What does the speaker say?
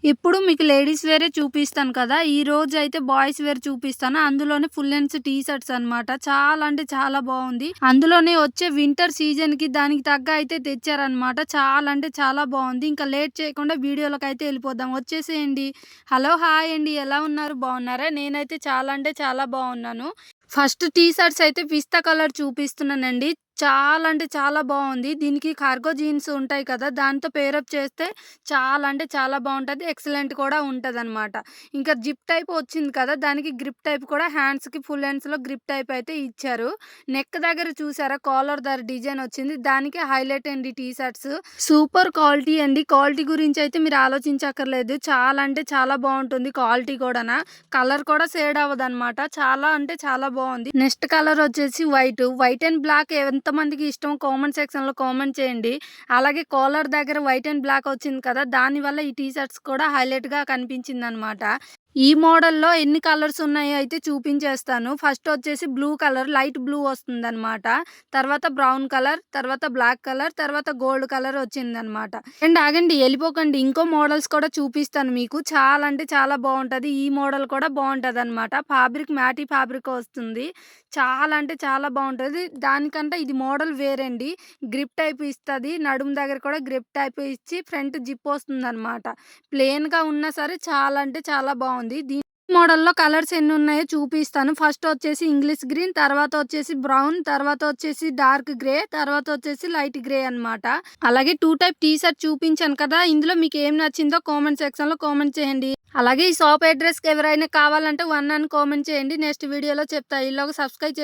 ఇప్పుడు మీకు లేడీస్ వేరే చూపిస్తాను కదా! ఈరోజైతే బాయ్స్ వేర్ చూపిస్తాను. అందులోనే ఫుల్ లెంగ్త్ టీ షర్ట్స్ అనమాట. చాలా అంటే చాలా బావుంది. అందులోనే వచ్చే వింటర్ సీజన్‌కి దానికి తగ్గ అయితే తెచ్చారనమాట. చాలా అంటే చాలా బావుంది. ఇంకా లేట్ చేయకుండా వీడియోలోకైతే ఎళ్ళిపోదాం. వచ్చేసేయండి. హలో! హాయ్ అండి. ఎలా ఉన్నారు? బావున్నారా? నేనైతే చాలా అంటే చాలా బావున్నాను. ఫస్ట్ టీ షర్ట్స్ అయితే పిస్తా కలర్ చూపిస్తున్నానండి. చాలా అంటే చాలా బావుంది. దీనికి కార్గో జీన్స్ ఉంటాయి కదా! దాంతో పేరప్ చేస్తే చాలా అంటే చాలా బావుంటది. ఎక్సలెంట్ కూడా ఉంటదనమాట. ఇంకా జిప్ టైప్ వచ్చింది కదా! దానికి గ్రిప్ టైప్ కూడా హ్యాండ్స్‌కి ఫుల్ హ్యాండ్స్‌లో గ్రిప్ టైప్ అయితే ఇచ్చారు. నెక్ దగ్గర చూసారా కాలర్ డిజైన్ వచ్చింది. దానికి హైలైట్ అండి టీ షర్ట్స్. సూపర్ క్వాలిటీ అండి. క్వాలిటీ గురించి అయితే మీరు ఆలోచించక్కర్లేదు. చాలా అంటే చాలా బావుంటుంది క్వాలిటీ కూడాన. కలర్ కూడా షేడ్ అవ్వదనమాట. చాలా అంటే చాలా బావుంది. నెక్స్ట్ కలర్ వచ్చేసి వైట్. వైట్ అండ్ బ్లాక్ ఎంతమందికి ఇష్టమో కామెంట్ సెక్షన్‌లో కామెంట్ చేయండి. అలాగే కాలర్ దగ్గర వైట్ అండ్ బ్లాక్ వచ్చింది కదా! దానివల్ల ఈ టీ షర్ట్స్ కూడా హైలైట్‌గా కనిపించిందనమాట. ఈ మోడల్‌లో ఎన్ని కలర్స్ ఉన్నాయో అయితే చూపించేస్తాను. ఫస్ట్ వచ్చేసి బ్లూ కలర్, లైట్ బ్లూ వస్తుందనమాట. తర్వాత బ్రౌన్ కలర్, తర్వాత బ్లాక్ కలర్, తర్వాత గోల్డ్ కలర్ వచ్చిందనమాట. అండ్ ఆగండి ఎళ్ళిపోకండి. ఇంకో మోడల్స్ కూడా చూపిస్తాను మీకు. చాలా అంటే చాలా బావుంటది. ఈ మోడల్ కూడా బావుంటదనమాట. ఫ్యాబ్రిక్ మ్యాటీ ఫ్యాబ్రిక్ వస్తుంది. చాలా అంటే చాలా బావుంటది. దానికంటే ఇది మోడల్ వేరండి. గ్రిప్ టైప్ ఇస్తది. నడుము దగ్గర కూడా గ్రిప్ టైప్ ఇచ్చి ఫ్రంట్ జిప్ వస్తుందనమాట. ప్లెయిన్‌గా ఉన్నా సరే చాలా అంటే చాలా బావుంది. మోడల్‌లో కలర్స్ ఎన్నున్నాయో చూపిస్తాను. ఫస్ట్ వచ్చేసి ఇంగ్లీష్ గ్రీన్, తర్వాత వచ్చేసి బ్రౌన్, తర్వాత వచ్చేసి డార్క్ గ్రే, తర్వాత వచ్చేసి లైట్ గ్రే అనమాట. అలాగే 2 టైప్ టీ షర్ట్ చూపించాను కదా! ఇందులో మీకు ఏం నచ్చిందో కామెంట్ సెక్షన్‌లో కామెంట్ చేయండి. అలాగే ఈ షాప్ అడ్రెస్‌కి ఎవరైనా కావాలంటే 1 అని కామెంట్ చేయండి. నెక్స్ట్ వీడియోలో చెప్తా. ఈలోగా సబ్స్క్రైబ్